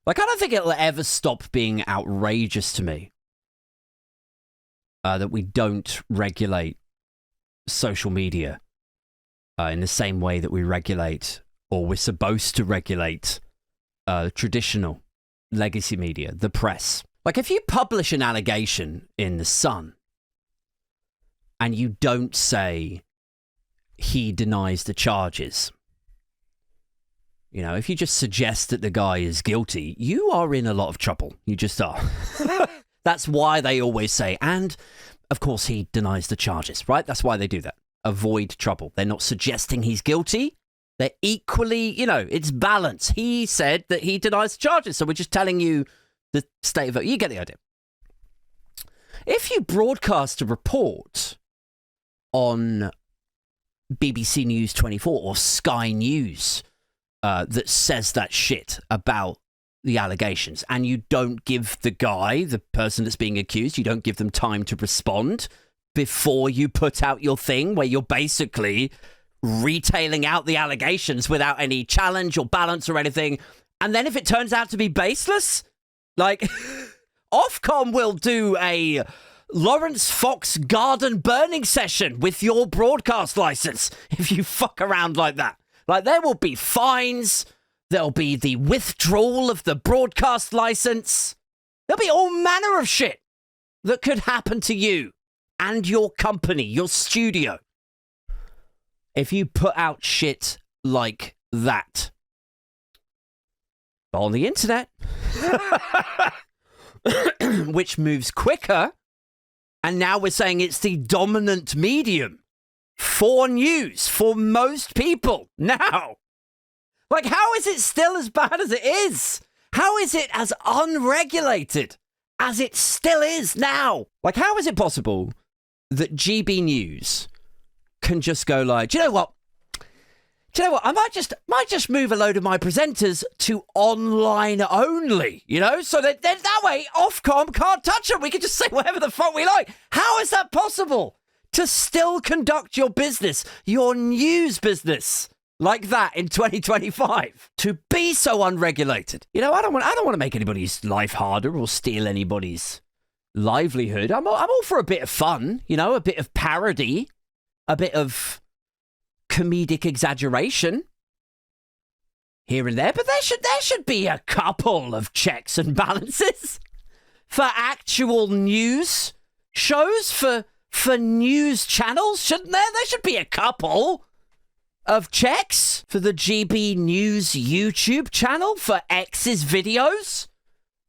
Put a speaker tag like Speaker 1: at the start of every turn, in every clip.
Speaker 1: Like, I don't think it'll ever stop being outrageous to me that we don't regulate social media in the same way that we regulate, or we're supposed to regulate, traditional legacy media, the press. Like, if you publish an allegation in The Sun and you don't say he denies the charges, you know, if you just suggest that the guy is guilty, you are in a lot of trouble. You just are. That's why they always say, and of course he denies the charges, right? That's why they do that. Avoid trouble. They're not suggesting he's guilty. They're equally, you know, it's balance. He said that he denies the charges, so we're just telling you the state of it. You get the idea. If you broadcast a report on BBC News 24 or Sky News that says that shit about the allegations, and you don't give the guy, the person that's being accused, you don't give them time to respond before you put out your thing where you're basically retailing out the allegations without any challenge or balance or anything, and then if it turns out to be baseless, like, Ofcom will do a Lawrence Fox garden burning session with your broadcast license if you fuck around like that. Like, there will be fines. There'll be the withdrawal of the broadcast license. There'll be all manner of shit that could happen to you and your company, your studio, if you put out shit like that. But on the internet, which moves quicker, and now we're saying it's the dominant medium for news for most people now. Like, how is it still as bad as it is? How is it as unregulated as it still is now? Like, how is it possible that GB News can just go like, do you know what? I might just move a load of my presenters to online only, you know? So that way Ofcom can't touch them. We can just say whatever the fuck we like. How is that possible? To still conduct your business, your news business, like that in 2025, to be so unregulated. You know, I don't want to make anybody's life harder or steal anybody's livelihood. I'm all for a bit of fun, you know, a bit of parody, a bit of comedic exaggeration here and there, but there should be a couple of checks and balances for actual news shows, for news channels, shouldn't there? There should be a couple of checks for the GB News YouTube channel, for X's videos.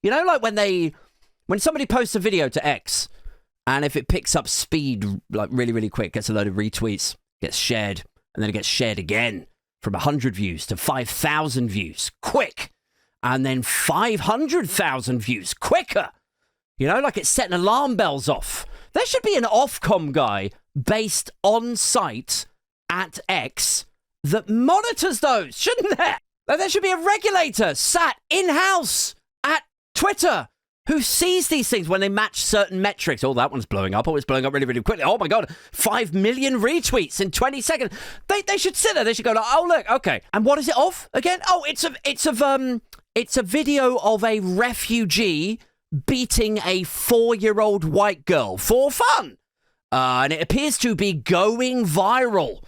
Speaker 1: You know, like when somebody posts a video to X, and if it picks up speed, like really, really quick, gets a load of retweets, gets shared, and then it gets shared again from 100 views to 5,000 views, quick, and then 500,000 views, quicker. You know, like it's setting alarm bells off. There should be an Ofcom guy based on site at X that monitors those, shouldn't there? Like, there should be a regulator sat in-house at Twitter who sees these things when they match certain metrics. Oh, that one's blowing up. Oh, it's blowing up really, really quickly. Oh, my God, 5 million retweets in 20 seconds. They should sit there. They should go like, oh, look, okay. And what is it of again? Oh, it's a video of a refugee beating a 4-year-old white girl for fun. And it appears to be going viral.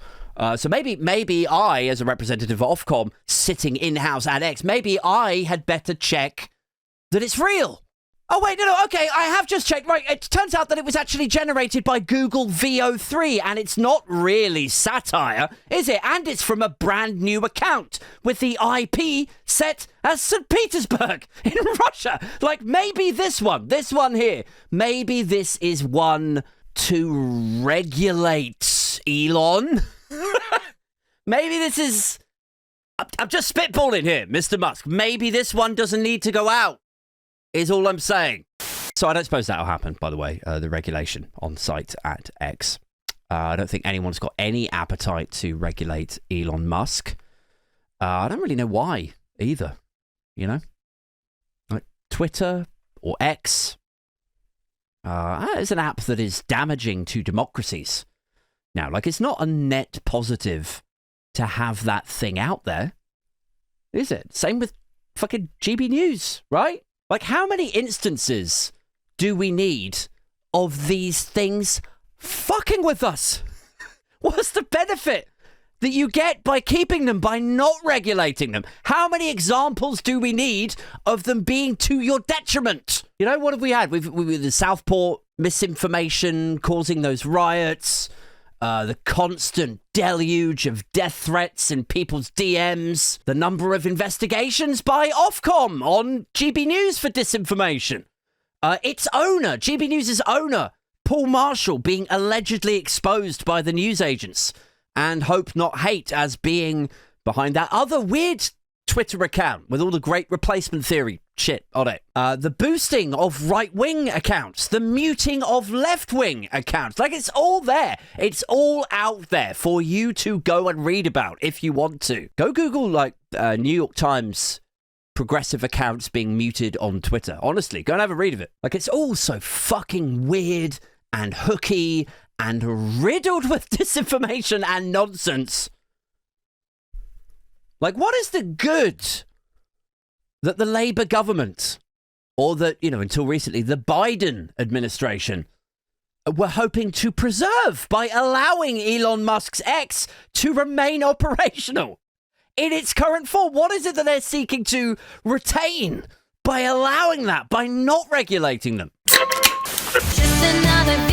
Speaker 1: So maybe I, as a representative of Ofcom, sitting in-house at X, maybe I had better check that it's real. Oh, wait, no, okay, I have just checked. Right, it turns out that it was actually generated by Google VO3, and it's not really satire, is it? And it's from a brand new account with the IP set as St. Petersburg in Russia. Like, maybe this one here, maybe this is one to regulate Elon. Maybe this is... I'm just spitballing here, Mr. Musk. Maybe this one doesn't need to go out, is all I'm saying. So I don't suppose that'll happen, by the way, the regulation on site at X. I don't think anyone's got any appetite to regulate Elon Musk. I don't really know why either, you know? Like Twitter or X is an app that is damaging to democracies. Now, like, it's not a net positive to have that thing out there, is it? Same with fucking GB News, right? Like, how many instances do we need of these things fucking with us? What's the benefit that you get by keeping them, by not regulating them? How many examples do we need of them being to your detriment? You know, what have we had? We've the Southport misinformation causing those riots, the constant deluge of death threats in people's DMs, the number of investigations by Ofcom on GB News for disinformation. Its owner, GB News' owner, Paul Marshall, being allegedly exposed by the newsagents, and Hope Not Hate as being behind that other weird Twitter account with all the great replacement theory shit on it. The boosting of right-wing accounts, the muting of left-wing accounts. Like, it's all there. It's all out there for you to go and read about if you want to. Go Google, like, New York Times progressive accounts being muted on Twitter. Honestly, go and have a read of it. Like, it's all so fucking weird and hooky and riddled with disinformation and nonsense. Like, what is the good that the Labour government, or that, you know, until recently, the Biden administration were hoping to preserve by allowing Elon Musk's X to remain operational in its current form? What is it that they're seeking to retain by allowing that, by not regulating them?
Speaker 2: Just another